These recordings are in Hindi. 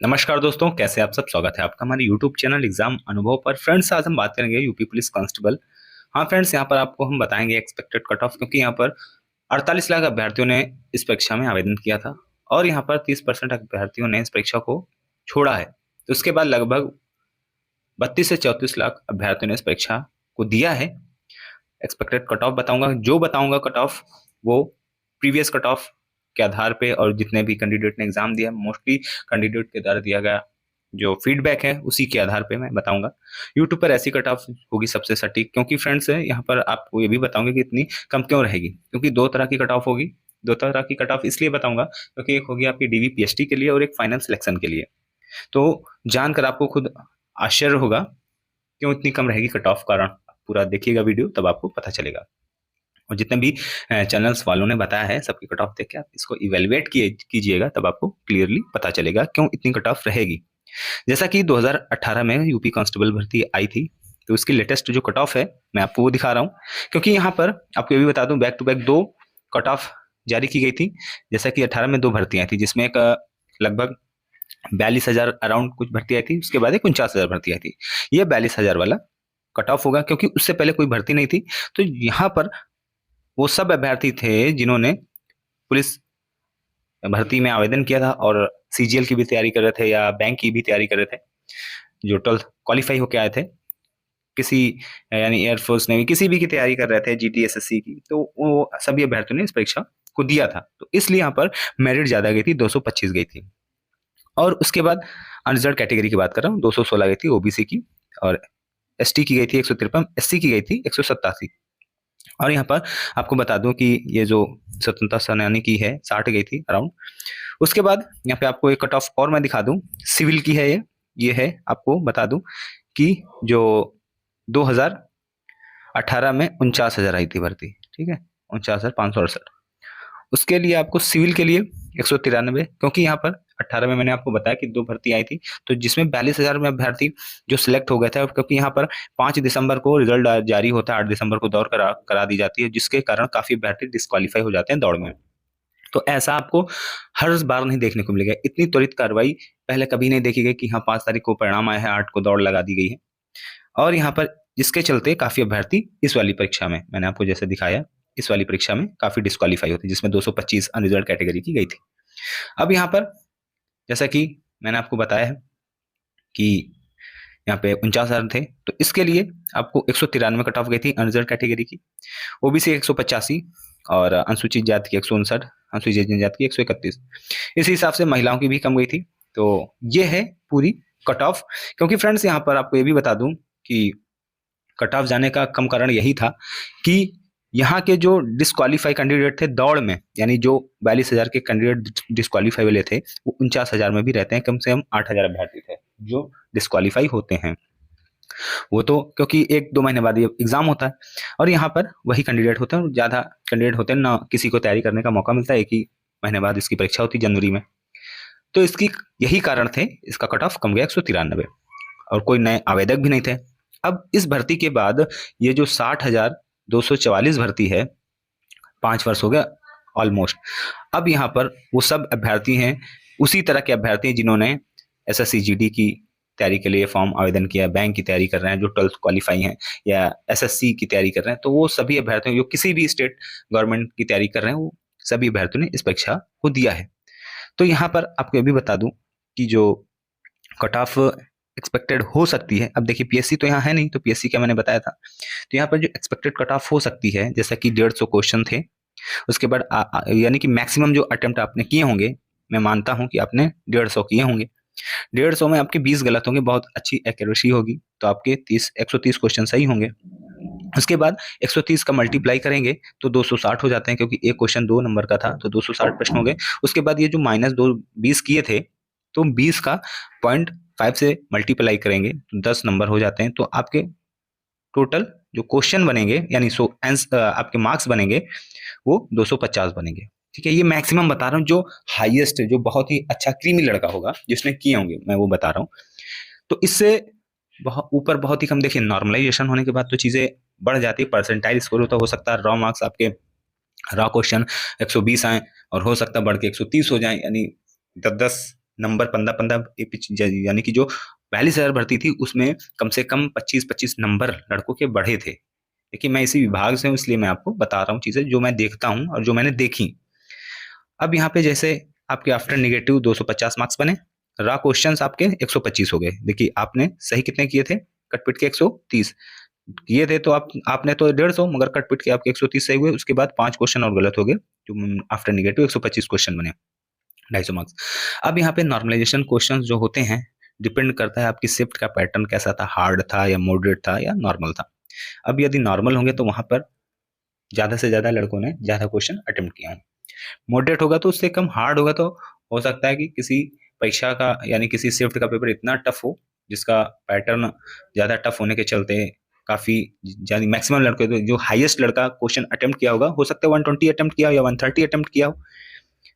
नमस्कार दोस्तों, कैसे आप सब। स्वागत है आपका हमारे YouTube चैनल एग्जाम अनुभव पर। फ्रेंड्स, आज हम बात करेंगे यूपी पुलिस कांस्टेबल। हाँ फ्रेंड्स, यहाँ पर आपको हम बताएंगे एक्सपेक्टेड कट ऑफ, क्योंकि यहाँ पर 48 लाख अभ्यर्थियों ने इस परीक्षा में आवेदन किया था और यहाँ पर 30% अभ्यर्थियों ने इस परीक्षा को छोड़ा है। तो उसके बाद लगभग 32 से 34 लाख अभ्यर्थियों ने इस परीक्षा को दिया है। एक्सपेक्टेड कट ऑफ बताऊंगा, जो बताऊंगा कट ऑफ वो प्रीवियस कट ऑफ के आधार पे और जितने भी कैंडिडेट ने एग्जाम दिया, मोस्टली कैंडिडेट के द्वारा दिया गया जो फीडबैक है उसी के आधार पे मैं बताऊंगा। यूट्यूब पर ऐसी कट ऑफ होगी सबसे सटीक, क्योंकि फ्रेंड्स है यहाँ पर आपको ये भी बताऊंगा कि इतनी कम क्यों रहेगी, क्योंकि दो तरह की कट ऑफ होगी। दो तरह की कट ऑफ इसलिए बताऊंगा क्योंकि एक होगी आपकी डीवी पीएचडी के लिए और एक फाइनल सिलेक्शन के लिए। तो जानकर आपको खुद आश्चर्य होगा क्यों इतनी कम रहेगी कट ऑफ। कारण पूरा देखिएगा वीडियो, तब आपको पता चलेगा। और जितने भी चैनल्स वालों ने बताया है सबकी कट ऑफ देख के आप इसको इवेलुएट कीजिएगा, तब आपको क्लियरली पता चलेगा क्यों इतनी कट ऑफ रहेगी। जैसा कि 2018 में यूपी कांस्टेबल भर्ती आई थी, तो उसकी लेटेस्ट जो कट ऑफ है मैं आपको वो दिखा रहा हूँ। क्योंकि यहाँ पर आपको ये भी बता दूं, बैक टू बैक दो कट ऑफ जारी की गई थी। जैसा कि 18 में दो भर्तियां थी, जिसमें एक लगभग 42,000 अराउंड कुछ भर्ती आई थी, उसके बाद एक 49,000 भर्ती आई थी। ये 42,000 वाला कट ऑफ होगा, क्योंकि उससे पहले कोई भर्ती नहीं थी। तो यहाँ पर वो सब अभ्यर्थी थे जिन्होंने पुलिस भर्ती में आवेदन किया था और सीजीएल की भी तैयारी कर रहे थे या बैंक की भी तैयारी कर रहे थे, जो 12th क्वालिफाई होके आए थे किसी, यानी एयरफोर्स नेवी किसी भी की तैयारी कर रहे थे, जीटीएसएससी की। तो वो सभी अभ्यर्थियों ने इस परीक्षा को दिया था, तो इसलिए यहाँ पर मेरिट ज्यादा गई थी, 225 गई थी। और उसके बाद अनरिजर्व कैटेगरी की बात कर रहा हूँ, 216 गई थी ओबीसी की, और एसटी की गई थी 153, एससी की गई थी 187। और यहाँ पर आपको बता दूं कि ये जो स्वतंत्रता सेनानी की है 60 गई थी अराउंड। उसके बाद यहाँ पे आपको एक कट ऑफ और मैं दिखा दूं, सिविल की है ये है, आपको बता दूं कि जो 2018 में 49,000 आई थी भर्ती, ठीक है, 49,568। उसके लिए आपको सिविल के लिए 193, क्योंकि यहाँ पर 18 में मैंने आपको बताया कि दो भर्ती आई थी, तो जिसमें 42,000 में अभ्यर्थी जो सिलेक्ट हो गए थे। क्योंकि यहाँ पर 5 दिसंबर को रिजल्ट जारी होता है, 8 दिसंबर को दौड़ करा दी जाती है, जिसके कारण काफी अभ्यर्थी डिस्क्वालीफाई हो जाते हैं दौड़ में। तो ऐसा आपको हर बार नहीं देखने को मिलेगा। इतनी त्वरित कार्रवाई पहले कभी नहीं देखी गई कि हाँ 5 तारीख को परिणाम आया है, 8 को दौड़ लगा दी गई है। और यहाँ पर जिसके चलते काफी अभ्यर्थी इस वाली परीक्षा में, मैंने आपको जैसे दिखाया, इस वाली परीक्षा में काफी डिस्क्वालीफाई होती है, जिसमें 225 अनरिजर्व कैटेगरी की गई थी। अब यहाँ पर जैसा कि मैंने आपको बताया है कि यहाँ पे 49,000 थे, तो इसके लिए आपको 193 कट ऑफ गई थी अनरिजर्व कैटेगरी की, ओबीसी 185 और अनुसूचित जाति की 159, अनुसूचित जनजाति की 131। इस हिसाब से महिलाओं की भी कम गई थी। तो ये है पूरी कट ऑफ। क्योंकि फ्रेंड्स यहाँ पर आपको ये भी बता दूं कि कट ऑफ जाने का कम कारण यही था कि यहाँ के जो डिस्क्वालीफाई कैंडिडेट थे दौड़ में, यानी जो 42,000 के कैंडिडेट डिस्क्वालीफाई वाले थे, वो 49,000 में भी रहते हैं। कम से कम 8,000 अभ्यर्थी थे जो डिस्क्वालीफाई होते हैं। वो तो क्योंकि 1-2 महीने बाद ये एग्जाम होता है और यहाँ पर वही कैंडिडेट होते हैं, ज्यादा कैंडिडेट होते हैं ना, किसी को तैयारी करने का मौका मिलता है। 1 ही महीने बाद इसकी परीक्षा होती है, जनवरी में। तो इसकी यही कारण थे, इसका कट ऑफ कम गया 193, और कोई नए आवेदक भी नहीं थे। अब इस भर्ती के बाद ये जो 60,244 भर्ती है, 5 वर्ष हो गया ऑलमोस्ट। अब यहाँ पर वो सब अभ्यर्थी हैं, उसी तरह के अभ्यर्थी जिन्होंने एसएससी जीडी की तैयारी के लिए फॉर्म आवेदन किया, बैंक की तैयारी कर रहे हैं, जो 12th क्वालिफाई हैं या एसएससी की तैयारी कर रहे हैं, तो वो सभी अभ्यर्थियों जो किसी भी स्टेट गवर्नमेंट की तैयारी कर रहे हैं, वो सभी अभ्यर्थियों ने इस परीक्षा को दिया है। तो यहाँ पर आपको ये भी बता दूं कि जो कट ऑफ एक्सपेक्टेड हो सकती है, अब देखिए पीएससी तो यहाँ है नहीं, तो पीएससी का मैंने बताया था। तो यहाँ पर जो एक्सपेक्टेड कट ऑफ हो सकती है, जैसा कि 150 क्वेश्चन थे, उसके बाद यानी कि मैक्सिमम जो अटेम्प्ट आपने किए होंगे, मैं मानता हूं कि आपने 150 किए होंगे, 150 में आपके 20 गलत होंगे, बहुत अच्छी एक्यूरेसी होगी, तो आपके 130 क्वेश्चन सही होंगे। उसके बाद 130 का मल्टीप्लाई करेंगे तो 260 हो जाते हैं, क्योंकि एक क्वेश्चन 2 नंबर का था, तो 260 प्रश्न हो गए। उसके बाद ये जो -2 20 किए थे, तो 20 का 0.5 से मल्टीप्लाई करेंगे तो 10 नंबर हो जाते हैं। तो आपके टोटल जो क्वेश्चन बनेंगे, यानी आपके मार्क्स बनेंगे वो 250 बनेंगे। ठीक है, ये मैक्सिमम बता रहा हूँ, जो हाईएस्ट, जो बहुत ही अच्छा क्रीमी लड़का होगा जिसने किए होंगे, मैं वो बता रहा हूँ। तो इससे बहुत ऊपर बहुत ही कम, देखिए नॉर्मलाइजेशन होने के बाद तो चीजें बढ़ जाती है, परसेंटाइल स्कोर तो हो सकता है रॉ मार्क्स आपके, रॉ क्वेश्चन 120 आए और हो सकता है बढ़ के 130 हो जाए, यानी 10-10 नंबर 15 यानी कि जो 42,000 भर्ती थी उसमें कम से कम 25-25 नंबर लड़कों के बढ़े थे। देखिए मैं इसी विभाग से हूँ इसलिए मैं आपको बता रहा हूँ चीजें जो मैं देखता हूँ और जो मैंने देखी। अब यहाँ पे जैसे आपके आफ्टर निगेटिव 250 मार्क्स बने, रा क्वेश्चंस आपके 125 हो गए। देखिए आपने सही कितने किए थे, कटपिट के 130 किए थे, तो आपने तो 150, मगर कटपिट के आपके 130 सही हुए। उसके बाद 5 क्वेश्चन और गलत हो गए, जो आफ्टर निगेटिव 125 क्वेश्चन बने, 250 मार्क्स। अब यहाँ पे नॉर्मलाइजेशन क्वेश्चन जो होते हैं डिपेंड करता है आपकी शिफ्ट का पैटर्न कैसा था, हार्ड था या मॉडरेट था या नॉर्मल था। अब यदि नॉर्मल होंगे तो वहां पर ज्यादा से ज्यादा लड़कों ने ज्यादा क्वेश्चन अटेम्प्ट किया हो, मॉडरेट होगा तो उससे कम, हार्ड होगा तो हो सकता है कि किसी परीक्षा का यानी किसी शिफ्ट का पेपर इतना टफ हो जिसका पैटर्न ज्यादा टफ होने के चलते काफी ज्यादा मैक्सिमम लड़के, तो जो हाईएस्ट लड़का क्वेश्चन अटेम्प्ट किया होगा हो सकता है 120 अटेम्प्ट किया हो या 130 अटेम्प्ट किया हो।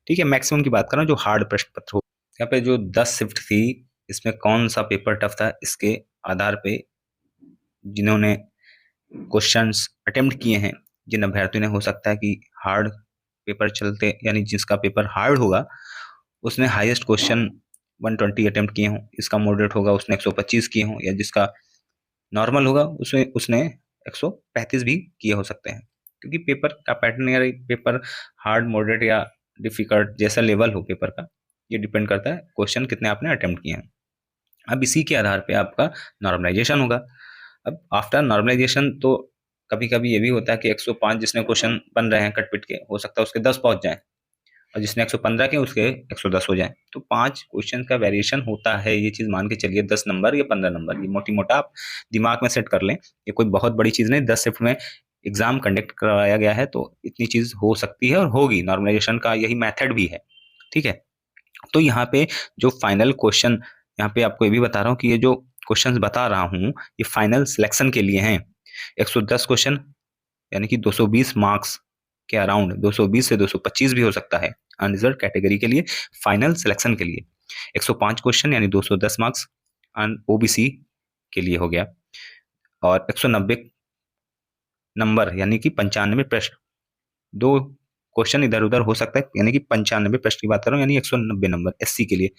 ठीक है, मैक्सिमम की बात कर रहा हूँ जो हार्ड प्रश्न पत्र हो। यहाँ पे जो 10 शिफ्ट थी इसमें कौन सा पेपर टफ था, इसके आधार पे जिन्होंने क्वेश्चंस अटेम्प्ट किए हैं, जिन अभ्यर्थियों ने हो सकता है कि हार्ड पेपर चलते यानी जिसका पेपर हार्ड होगा उसने हाईएस्ट क्वेश्चन 120 अटेम्प्ट किए हों, इसका मॉडरेट होगा उसने 125 किए हों, या जिसका नॉर्मल होगा उसमें उसने 135 भी किए हो सकते हैं। क्योंकि पेपर का पैटर्न या पेपर हार्ड मॉडरेट या डिफिकल्ट जैसा लेवल हो पेपर का, ये डिपेंड करता है क्वेश्चन कितने आपने अटेम्प्ट किए हैं। अब इसी के आधार पे आपका नॉर्मलाइजेशन होगा। अब आफ्टर नॉर्मलाइजेशन तो कभी कभी ये भी होता है कि 105 जिसने क्वेश्चन बन रहे हैं कटपिट के, हो सकता है उसके 10 पहुंच जाए, और जिसने 115 के उसके 110 हो जाए। तो 5 क्वेश्चन का वेरिएशन होता है, ये चीज मान के चलिए 10 नंबर या 15 नंबर, ये मोटी मोटा आप दिमाग में सेट कर लें। ये कोई बहुत बड़ी चीज नहीं, 10 शिफ्ट में एग्जाम कंडक्ट करवाया गया है तो इतनी चीज हो सकती है और होगी। नॉर्मलाइजेशन का यही मेथड भी है। ठीक है, तो यहाँ पे जो फाइनल क्वेश्चन, यहाँ पे आपको ये भी बता रहा हूँ कि ये जो क्वेश्चंस बता रहा हूँ ये फाइनल सिलेक्शन के लिए हैं। 110 क्वेश्चन यानी कि 220 मार्क्स के अराउंड, 220 से 225 भी हो सकता है अनरिजर्व कैटेगरी के लिए, फाइनल सिलेक्शन के लिए 105 क्वेश्चन यानी 210 मार्क्स ओबीसी के लिए हो गया, और 190 नंबर यानी कि 95 प्रश्न, 2 क्वेश्चन इधर उधर हो सकता है यानी कि 95 प्रश्न की बात कर रहा हूँ, यानी 190 नंबर एससी के लिए।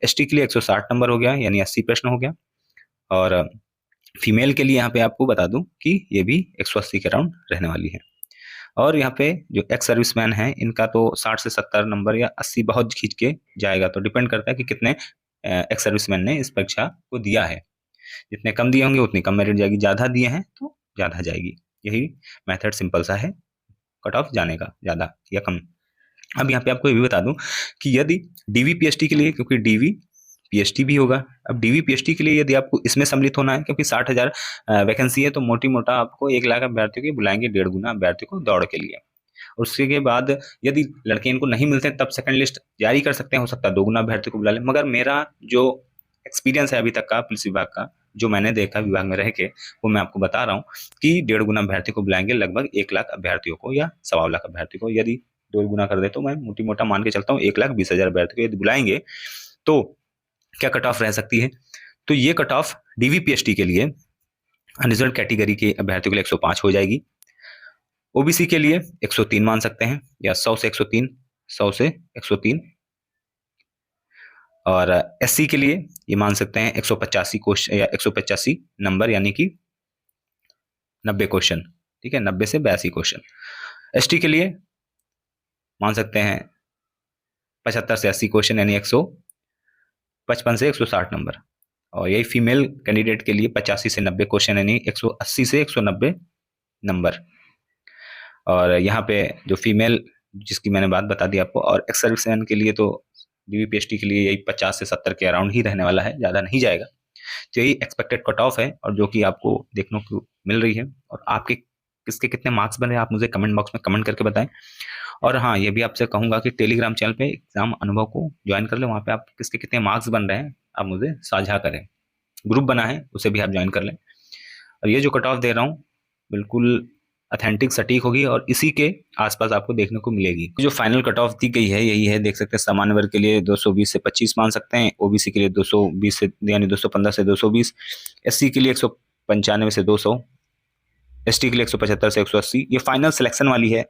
एसटी के लिए 160 नंबर हो गया यानी 80 प्रश्न हो गया। और फीमेल के लिए यहाँ पे आपको बता दूं कि ये भी 180 के अराउंड रहने वाली है। और यहाँ पे जो एक्स सर्विसमैन है इनका तो 60 से 70 नंबर या 80 बहुत खींच के जाएगा, तो डिपेंड करता है कि कितने एक्स सर्विसमैन ने इस परीक्षा को दिया है। जितने कम दिए होंगे उतनी कम मेरिट जाएगी, ज्यादा दिए हैं तो ज्यादा जाएगी। यही मेथड सिंपल सा है कट ऑफ जाने का, ज्यादा या कम। अब यहाँ पे आपको ये भी बता दूं कि यदि डीवी पीएचडी के लिए, क्योंकि डीवी पीएचडी भी होगा, अब डीवी पीएचडी के लिए यदि आपको इसमें सम्मिलित होना है, क्योंकि 60,000 वैकेंसी है तो मोटी मोटा आपको 1 लाख अभ्यर्थियों के बुलाएंगे, 1.5 गुना अभ्यर्थियों को दौड़ के लिए। उसके बाद यदि लड़के इनको नहीं मिलते तब सेकंड लिस्ट जारी कर सकते हैं, हो सकता है 2 गुना अभ्यर्थियों को बुला ले। मगर मेरा जो एक्सपीरियंस है अभी तक का पुलिस विभाग का, जो मैंने देखा विभाग में रह के, वो मैं आपको बता रहा हूँ कि 1.5 गुना अभ्यर्थी को बुलाएंगे, लगभग 1 लाख अभ्यर्थियों को या 1.25 लाख अभ्यर्थियों को। यदि 2 गुना कर दे तो मैं मोटी मोटा मान के चलता हूँ 1,20,000 अभ्यर्थियों को यदि बुलाएंगे तो क्या कट ऑफ रह सकती है। तो ये कट ऑफ डीवी पीएचडी के लिए अनरिजर्व कैटेगरी के अभ्यर्थियों के लिए 105 हो जाएगी, ओबीसी के लिए 103 मान सकते हैं, या 100 से 103, 100 से 103, और एससी के लिए ये मान सकते हैं 185 क्वेश्चन या 185 नंबर यानी कि 90 क्वेश्चन। ठीक है, 90 से 82 क्वेश्चन। एसटी के लिए मान सकते हैं 75 से 80 क्वेश्चन यानी 155 से 160 नंबर। और यही फीमेल कैंडिडेट के लिए 85 से 90 क्वेश्चन यानी 180 से 190 नंबर। और यहाँ पे जो फीमेल जिसकी मैंने बात बता दी आपको, और एक्स सर्विसमैन के लिए तो डीवी पीएचडी के लिए यही 50 से 70 के अराउंड ही रहने वाला है, ज़्यादा नहीं जाएगा। तो यही एक्सपेक्टेड कट ऑफ है और जो कि आपको देखने को मिल रही है। और आपके किसके कितने मार्क्स बन रहे हैं आप मुझे कमेंट बॉक्स में कमेंट करके बताएं। और हाँ, ये भी आपसे कहूंगा कि टेलीग्राम चैनल पे एग्जाम अनुभव को ज्वाइन कर लें, वहाँ पे आप किसके कितने मार्क्स बन रहे हैं आप मुझे साझा करें। ग्रुप बना है उसे भी आप ज्वाइन कर लें। और ये जो कट ऑफ दे रहा हूँ बिल्कुल अथेंटिक सटीक होगी और इसी के आसपास आपको देखने को मिलेगी। जो फाइनल कट ऑफ दी गई है यही है, देख सकते हैं। सामान्य वर्ग के लिए 220 से 25 मान सकते हैं, ओबीसी के लिए 220 से यानी 215 से 220, एससी के लिए 195 से 200, एसटी के लिए 175 से 180। ये फाइनल सिलेक्शन वाली है।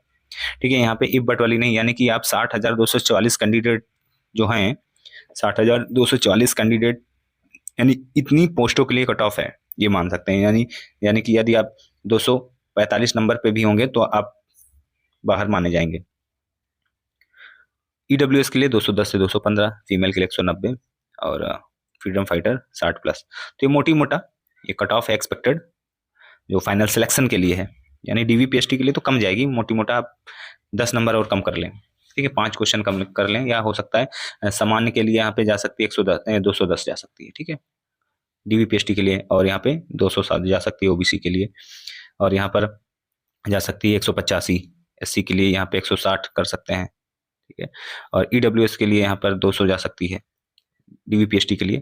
ठीक है, यहाँ पे इफ बट वाली नहीं, यानी कि आप 60,244 कैंडिडेट जो हैं 60,244 कैंडिडेट, यानी इतनी पोस्टों के लिए कट ऑफ है, ये मान सकते हैं। यानी कि यदि आप 245 नंबर पे भी होंगे तो आप बाहर माने जाएंगे। ईडब्ल्यूएस के लिए 210 से 215, फीमेल के लिए 190 और फ्रीडम फाइटर 60+। तो ये मोटी मोटा ये कट ऑफ है एक्सपेक्टेड जो फाइनल सिलेक्शन के लिए है। यानी डीवीपीएसटी के लिए तो कम जाएगी, मोटी मोटा आप 10 नंबर और कम कर लें, ठीक है, 5 क्वेश्चन कम कर लें, या हो सकता है सामान्य के लिए यहाँ पे जा सकती है 110 210 जा सकती है, ठीक है, डीवीपीएसटी के लिए, और यहाँ पे 207 जा सकती है ओबीसी के लिए, और यहाँ पर जा सकती है 185 एससी के लिए, यहाँ पे 160 कर सकते हैं, ठीक है, और ईडब्ल्यूएस के लिए यहाँ पर 200 जा सकती है डीवीपीएसटी के लिए।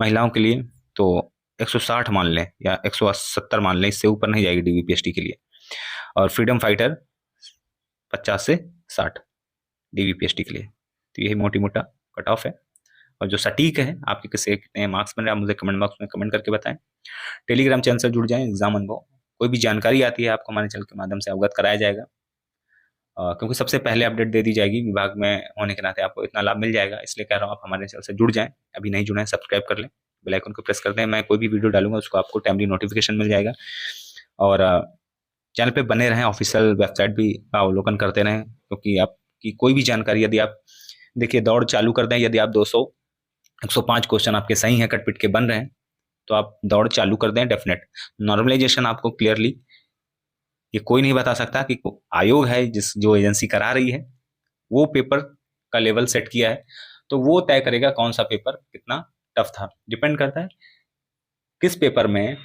महिलाओं के लिए तो 160 मान लें या 170 मान लें, इससे ऊपर नहीं जाएगी डीवीपीएसटी के लिए। और फ्रीडम फाइटर 50 से 60 डीवीपीएसटी के लिए। तो यही मोटी मोटा कट ऑफ है, और जो सटीक है आपके कितने कितने मार्क्स बन रहे हैं आप मुझे कमेंट बॉक्स में कमेंट करके बताएं। टेलीग्राम चैनल से जुड़ जाएं, एग्जाम अनुभव, कोई भी जानकारी आती है आपको हमारे चैनल के माध्यम से अवगत कराया जाएगा, क्योंकि सबसे पहले अपडेट दे दी जाएगी, विभाग में होने के नाते आपको इतना लाभ मिल जाएगा, इसलिए कह रहा हूँ आप हमारे चैनल से जुड़ जाएं। अभी नहीं जुड़े हैं सब्सक्राइब कर लें, बेल आइकन को प्रेस कर दें, मैं कोई भी वीडियो डालूंगा उसको आपको टाइमली नोटिफिकेशन मिल जाएगा। और चैनल पे बने रहें, ऑफिशियल वेबसाइट भी का अवलोकन करते रहें, क्योंकि आपकी कोई भी जानकारी यदि आप देखिए दौड़ चालू कर दें, यदि आप 105 क्वेश्चन आपके सही हैं कटपिट के बन रहे हैं तो आप दौड़ चालू कर दें डेफिनेट। नॉर्मलाइजेशन आपको क्लियरली ये कोई नहीं बता सकता कि आयोग है जो एजेंसी करा रही है वो पेपर का लेवल सेट किया है, तो वो तय करेगा कौन सा पेपर कितना टफ था। डिपेंड करता है किस पेपर में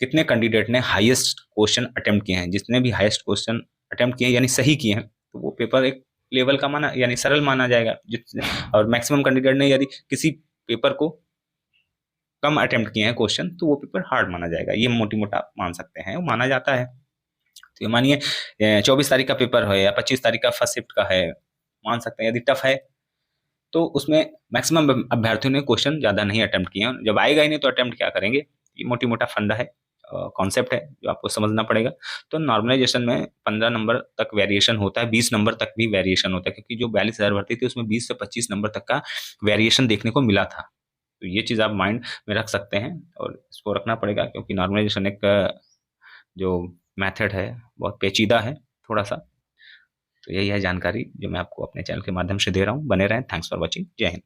कितने कैंडिडेट ने हाईएस्ट क्वेश्चन अटेम्प्ट किए हैं, जितने भी हाईएस्ट क्वेश्चन अटेम्प्ट किए हैं यानी सही किए हैं, तो वो पेपर एक लेवल का माना यानी सरल माना जाएगा। और मैक्सिमम कैंडिडेट ने यदि किसी पेपर को कम अटेम्प्ट किए हैं क्वेश्चन तो वो पेपर हार्ड माना जाएगा। ये मोटी मोटा मान सकते हैं, वो माना जाता है। तो मानिए 24 तारीख का पेपर है या 25 तारीख का फर्स्ट शिफ्ट का है, मान सकते हैं यदि टफ है तो उसमें मैक्सिमम अभ्यर्थियों ने क्वेश्चन ज़्यादा नहीं अटेम्प्ट किए हैं, जब आएगा ही नहीं तो अटेम्प्ट क्या करेंगे। ये मोटी मोटा फंडा है, कॉन्सेप्ट है जो आपको समझना पड़ेगा। तो नॉर्मलाइजेशन में 15 नंबर तक वेरिएशन होता है, 20 नंबर तक भी वेरिएशन होता है, क्योंकि जो 42,000 भर्ती थी उसमें 20 से 25 नंबर तक का वेरिएशन देखने को मिला था। तो ये चीज़ आप माइंड में रख सकते हैं और इसको रखना पड़ेगा, क्योंकि नॉर्मलाइजेशन एक जो मेथड है बहुत पेचीदा है थोड़ा सा। तो यही है जानकारी जो मैं आपको अपने चैनल के माध्यम से दे रहा हूँ। बने रहें। Thanks for watching. जय हिंद।